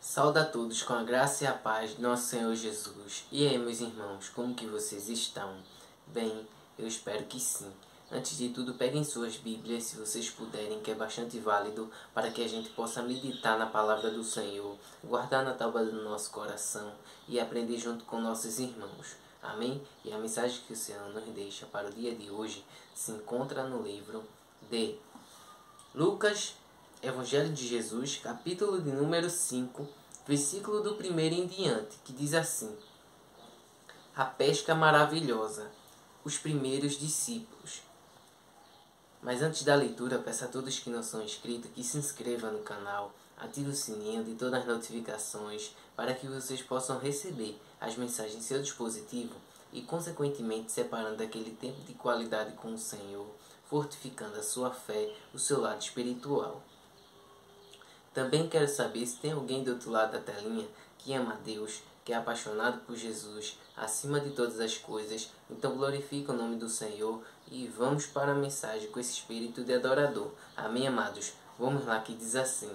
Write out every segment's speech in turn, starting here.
Saúde a todos com a graça e a paz de nosso Senhor Jesus. E aí, meus irmãos, como que vocês estão? Bem, eu espero que sim. Antes de tudo, peguem suas Bíblias, se vocês puderem, que é bastante válido, para que a gente possa meditar na palavra do Senhor, guardar na tábua do nosso coração e aprender junto com nossos irmãos. Amém? E a mensagem que o Senhor nos deixa para o dia de hoje se encontra no livro de Lucas, Evangelho de Jesus, capítulo de número 5, versículo do 1 em diante, que diz assim: A pesca maravilhosa, os primeiros discípulos. Mas antes da leitura, peço a todos que não são inscritos que se inscrevam no canal, ative o sininho de todas as notificações para que vocês possam receber as mensagens em seu dispositivo e, consequentemente, separando aquele tempo de qualidade com o Senhor, fortificando a sua fé, o seu lado espiritual. Também quero saber se tem alguém do outro lado da telinha que ama a Deus, que é apaixonado por Jesus, acima de todas as coisas. Então glorifica o nome do Senhor e vamos para a mensagem com esse espírito de adorador. Amém, amados? Vamos lá, que diz assim: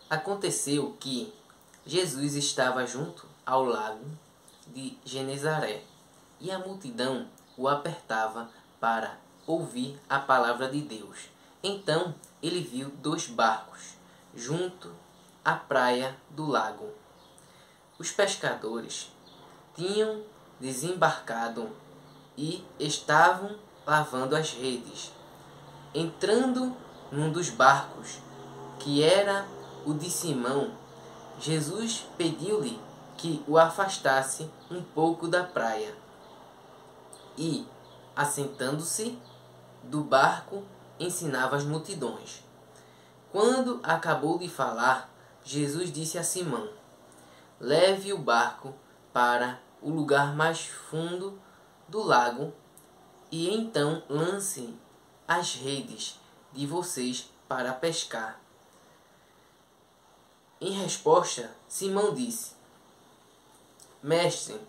Aconteceu que Jesus estava junto ao lago de Genezaré e a multidão o apertava para ouvir a palavra de Deus. Então ele viu 2 barcos junto à praia do lago. Os pescadores tinham desembarcado e estavam lavando as redes. Entrando num dos barcos, que era o de Simão, Jesus pediu-lhe que o afastasse um pouco da praia. E, assentando-se do barco, ensinava as multidões. Quando acabou de falar, Jesus disse a Simão: Leve o barco para o lugar mais fundo do lago e então lancem as redes de vocês para pescar. Em resposta, Simão disse: Mestre,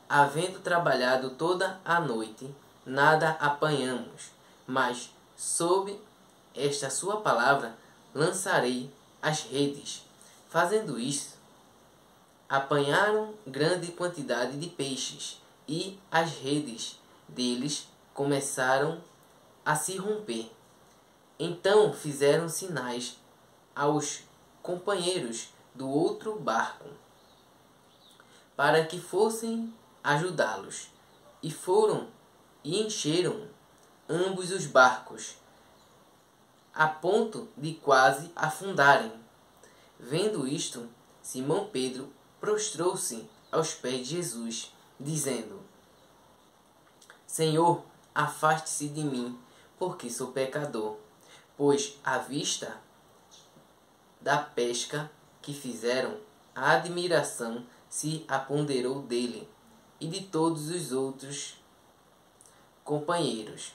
havendo trabalhado toda a noite, nada apanhamos, mas sob esta sua palavra lançarei as redes. Fazendo isso, apanharam grande quantidade de peixes, e as redes deles começaram a se romper. Então fizeram sinais aos companheiros do outro barco, para que fossem ajudá-los, e foram e encheram ambos os barcos, a ponto de quase afundarem. Vendo isto, Simão Pedro prostrou-se aos pés de Jesus, dizendo: Senhor, afaste-se de mim, porque sou pecador. Pois à vista da pesca que fizeram, a admiração se apoderou dele e de todos os outros companheiros,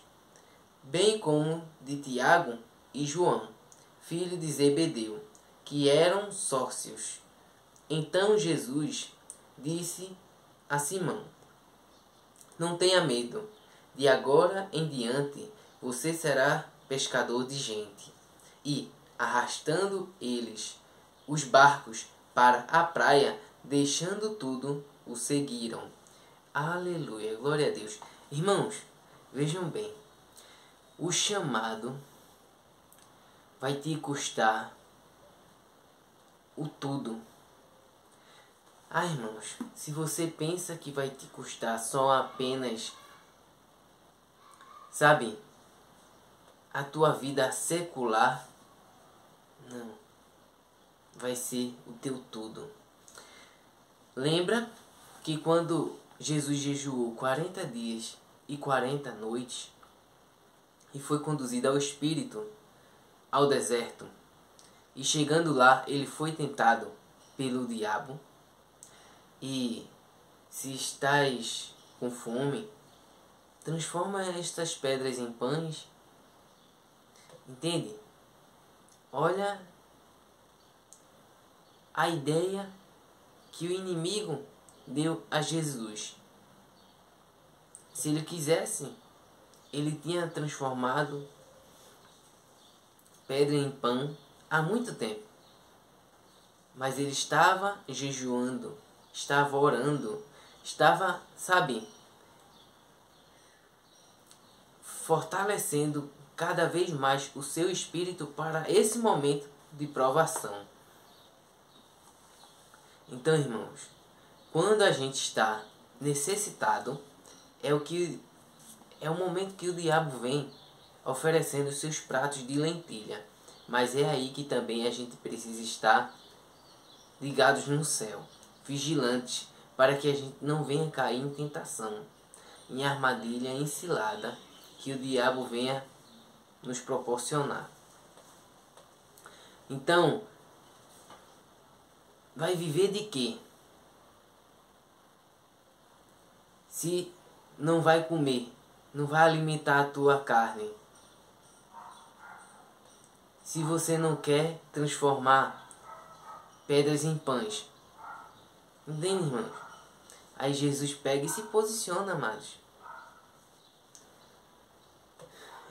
bem como de Tiago e João, filho de Zebedeu, que eram sócios. Então Jesus disse a Simão: Não tenha medo, de agora em diante você será pescador de gente. E, arrastando eles os barcos para a praia, deixando tudo, o seguiram. Aleluia, glória a Deus. Irmãos, vejam bem, o chamado vai te custar o tudo. Irmãos, se você pensa que vai te custar só apenas, sabe, a tua vida secular, não, vai ser o teu tudo. Lembra que quando Jesus jejuou 40 dias e 40 noites e foi conduzido ao Espírito ao deserto, e chegando lá ele foi tentado pelo diabo, e se estás com fome, transforma estas pedras em pães. Entende? Olha a ideia que o inimigo deu a Jesus. Se ele quisesse, ele tinha transformado pedra em pão há muito tempo. mas ele estava jejuando, estava orando, estava, sabe, fortalecendo cada vez mais o seu espírito para esse momento de provação. Então, irmãos, quando a gente está necessitado, é o momento que o diabo vem oferecendo os seus pratos de lentilha. Mas é aí que também a gente precisa estar ligados no céu, vigilantes, para que a gente não venha cair em tentação, em armadilha, em cilada, que o diabo venha nos proporcionar. Então, vai viver de quê? Se não vai comer, não vai alimentar a tua carne. Se você não quer transformar pedras em pães. Entende, irmãos? Aí Jesus pega e se posiciona, amados.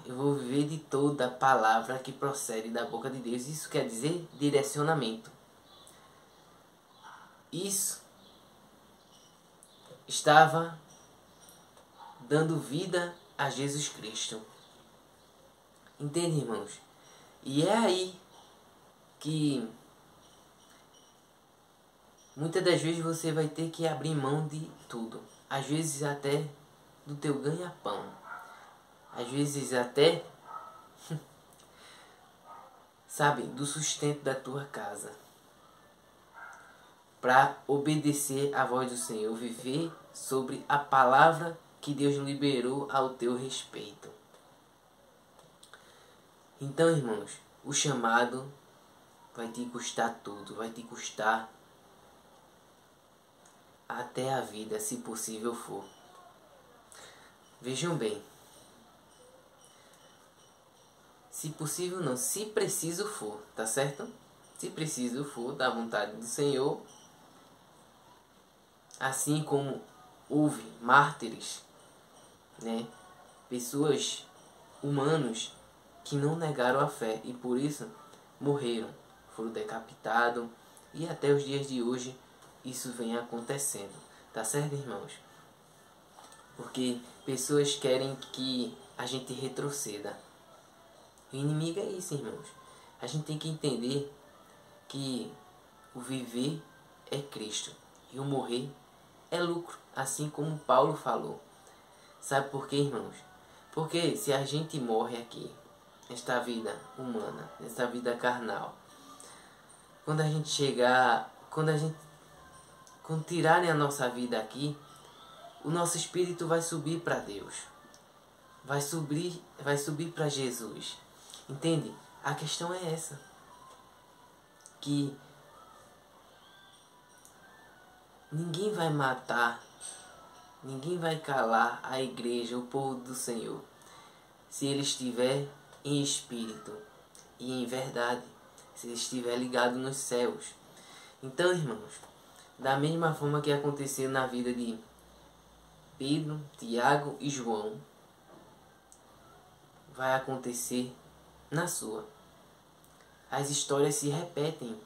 Eu vou viver de toda a palavra que procede da boca de Deus. Isso quer dizer direcionamento. Isso estava dando vida a Jesus Cristo. Entende, irmãos? E é aí que muitas das vezes você vai ter que abrir mão de tudo. Às vezes até do teu ganha-pão. Às vezes até, sabe, do sustento da tua casa. Para obedecer à voz do Senhor, viver sobre a palavra que Deus liberou ao teu respeito. Então, irmãos, o chamado vai te custar tudo, vai te custar até a vida, se possível for. Vejam bem, se possível não, se preciso for, tá certo? Se preciso for, da vontade do Senhor, assim como houve mártires, né? Pessoas humanos que não negaram a fé e por isso morreram, foram decapitados e até os dias de hoje isso vem acontecendo, tá certo, irmãos? Porque pessoas querem que a gente retroceda. O inimigo é isso, irmãos. A gente tem que entender que o viver é Cristo e o morrer é lucro, assim como Paulo falou. Sabe por quê, irmãos? Porque se a gente morre aqui, nesta vida humana, nesta vida carnal, quando tirarem a nossa vida aqui, o nosso espírito vai subir para Deus. Vai subir para Jesus. Entende? A questão é essa. Que ninguém vai matar, ninguém vai calar a igreja, o povo do Senhor, se ele estiver em espírito e em verdade, se ele estiver ligado nos céus. Então, irmãos, da mesma forma que aconteceu na vida de Pedro, Tiago e João, vai acontecer na sua. As histórias se repetem.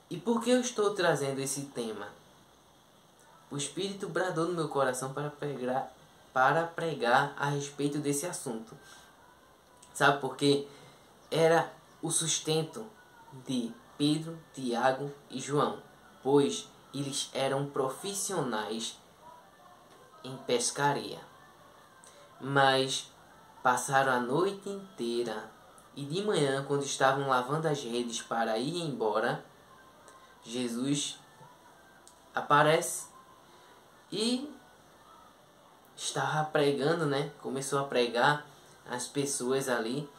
E por que eu estou trazendo esse tema? O Espírito bradou no meu coração para pregar a respeito desse assunto. Sabe por quê? Era o sustento de Pedro, Tiago e João, pois eles eram profissionais em pescaria. Mas passaram a noite inteira e de manhã, quando estavam lavando as redes para ir embora, Jesus aparece e estava pregando, né? Começou a pregar as pessoas ali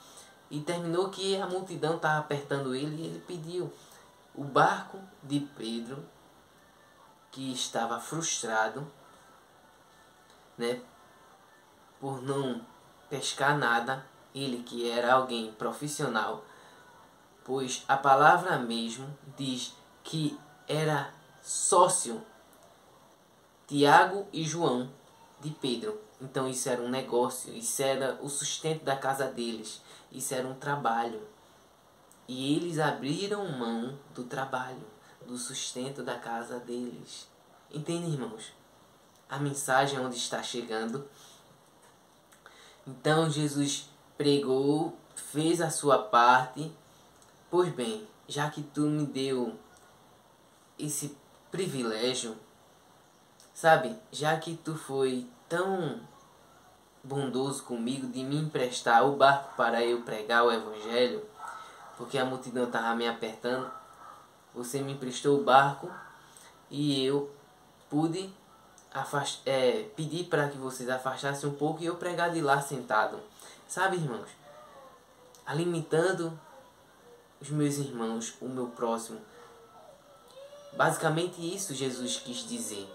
e terminou que a multidão estava apertando ele e ele pediu o barco de Pedro, que estava frustrado, né? Por não pescar nada, ele que era alguém profissional, pois a palavra mesmo diz que era sócio Tiago e João de Pedro. Então isso era um negócio, isso era o sustento da casa deles, isso era um trabalho. E eles abriram mão do trabalho, do sustento da casa deles. Entende, irmãos? A mensagem onde está chegando. Então Jesus pregou, fez a sua parte. Pois bem, já que tu me deu esse privilégio, sabe? Já que tu foi tão bondoso comigo de me emprestar o barco para eu pregar o evangelho, porque a multidão estava me apertando, você me emprestou o barco e eu pude pedir para que vocês afastassem um pouco e eu pregar de lá sentado. Sabe, irmãos? Alimentando os meus irmãos, o meu próximo. Basicamente isso Jesus quis dizer.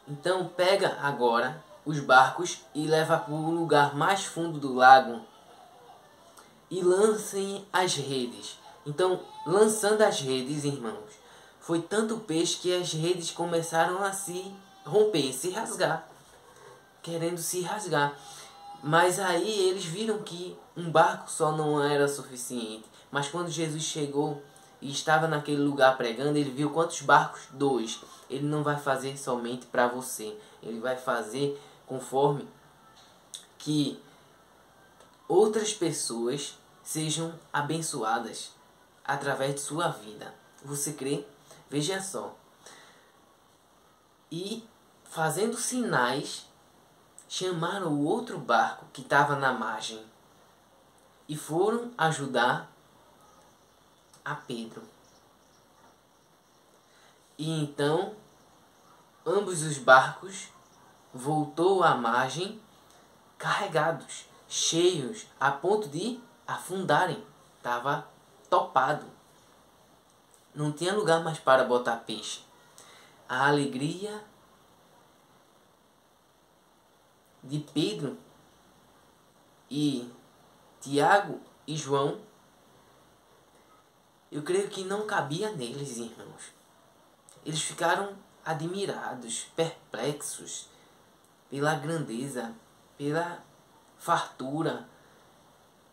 Então pega agora os barcos e leva para o lugar mais fundo do lago e lancem as redes. Então, lançando as redes, irmãos, foi tanto peixe que as redes começaram a se romper, se rasgar, querendo se rasgar. Mas aí eles viram que um barco só não era suficiente. Mas quando Jesus chegou e estava naquele lugar pregando, ele viu quantos barcos? 2. Ele não vai fazer somente para você. Ele vai fazer conforme que outras pessoas sejam abençoadas através de sua vida. Você crê? Veja só. E fazendo sinais, chamaram o outro barco que estava na margem e foram ajudar a Pedro. E então ambos os barcos voltou à margem carregados, cheios, a ponto de afundarem. Estava topado. Não tinha lugar mais para botar peixe. A alegria de Pedro e Tiago e João, eu creio que não cabia neles, irmãos. Eles ficaram admirados, perplexos pela grandeza, pela fartura,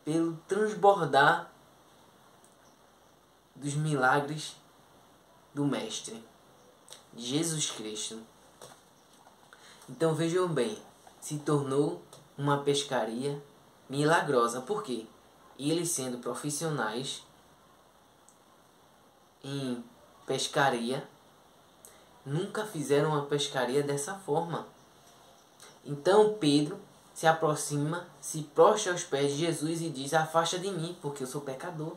pelo transbordar dos milagres do Mestre, Jesus Cristo. Então vejam bem, se tornou uma pescaria milagrosa. Por quê? Eles sendo profissionais em pescaria, nunca fizeram uma pescaria dessa forma. Então Pedro se aproxima, se prostra aos pés de Jesus e diz: afasta de mim, porque eu sou pecador.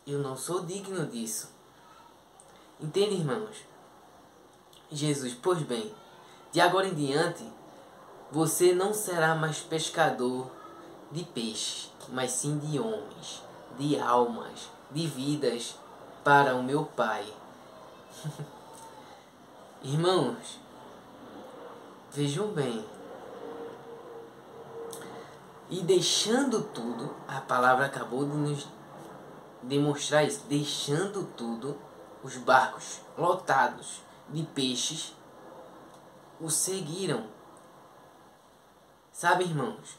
Eu não sou digno disso. Entende, irmãos? Jesus, pois bem, de agora em diante, você não será mais pescador de peixes, mas sim de homens, de almas, de vidas para o meu Pai. Irmãos, vejam bem. E deixando tudo, a palavra acabou de nos demonstrar isso. Deixando tudo, os barcos lotados de peixes o seguiram. Sabe, irmãos?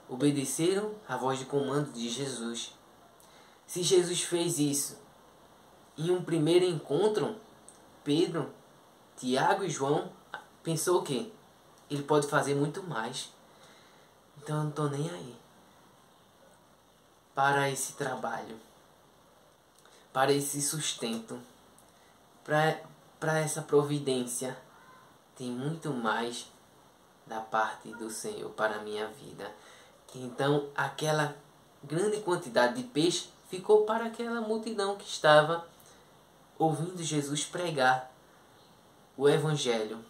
Obedeceram à voz de comando de Jesus. Se Jesus fez isso em um primeiro encontro, Pedro, Tiago e João pensou o quê? Ele pode fazer muito mais. Então eu não estou nem aí para esse trabalho, para esse sustento, para essa providência. Tem muito mais da parte do Senhor para a minha vida. Então aquela grande quantidade de peixe ficou para aquela multidão que estava ouvindo Jesus pregar o Evangelho.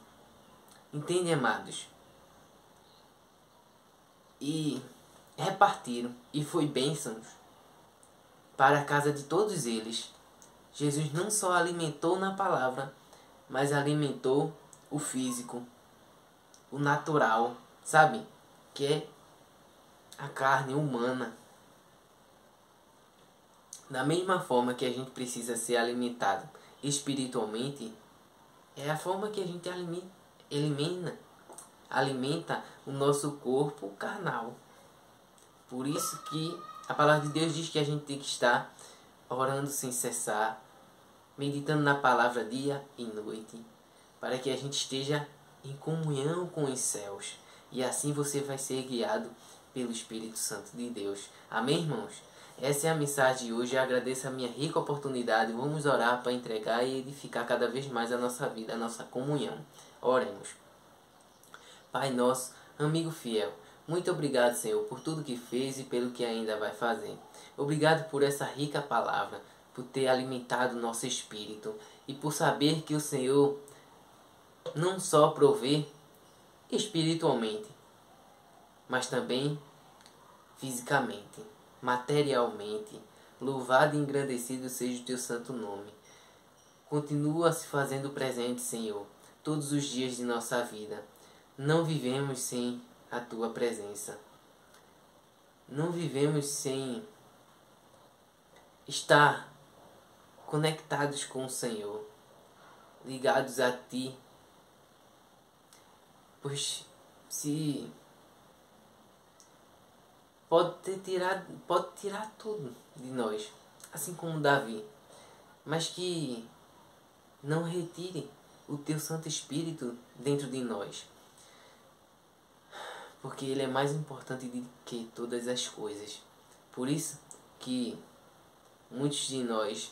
Entende, amados? E repartiram, e foi bênçãos para a casa de todos eles. Jesus não só alimentou na palavra, mas alimentou o físico, o natural, sabe? Que é a carne humana. Da mesma forma que a gente precisa ser alimentado espiritualmente, é a forma que a gente alimenta o nosso corpo carnal. Por isso que A palavra de Deus diz que a gente tem que estar orando sem cessar, meditando na palavra dia e noite, para que a gente esteja em comunhão com os céus. E assim você vai ser guiado pelo Espírito Santo de Deus. Amém, irmãos? Essa é a mensagem de hoje. Eu agradeço a minha rica oportunidade. Vamos orar para entregar e edificar cada vez mais a nossa vida, a nossa comunhão. Oremos. Pai nosso, amigo fiel, muito obrigado, Senhor, por tudo que fez e pelo que ainda vai fazer. Obrigado por essa rica palavra, por ter alimentado o nosso espírito e por saber que o Senhor não só provê espiritualmente, mas também fisicamente, materialmente. Louvado e engrandecido seja o teu santo nome. Continua se fazendo presente, Senhor, todos os dias de nossa vida. Não vivemos sem a tua presença. Não vivemos sem estar conectados com o Senhor, ligados a ti. Pois se pode tirar tudo de nós, assim como Davi, mas que não retire o teu Santo Espírito dentro de nós, porque ele é mais importante do que todas as coisas. Por isso que muitos de nós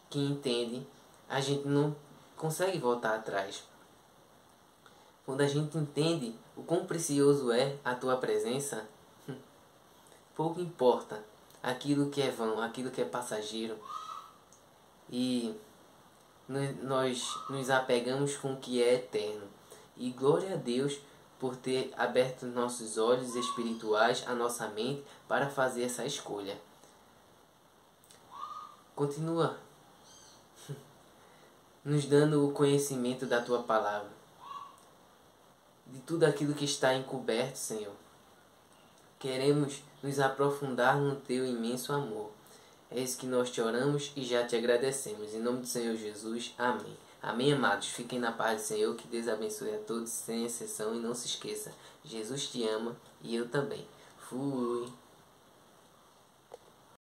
que entendem, a gente não consegue voltar atrás. Quando a gente entende o quão precioso é a tua presença, pouco importa aquilo que é vão, aquilo que é passageiro. E nós nos apegamos com o que é eterno. E glória a Deus por ter aberto nossos olhos espirituais, a nossa mente, para fazer essa escolha. Continua nos dando o conhecimento da tua palavra, de tudo aquilo que está encoberto, Senhor. Queremos nos aprofundar no teu imenso amor. É isso que nós te oramos e já te agradecemos. Em nome do Senhor Jesus, amém. Amém, amados. Fiquem na paz do Senhor. Que Deus abençoe a todos, sem exceção. E não se esqueça, Jesus te ama e eu também. Fui.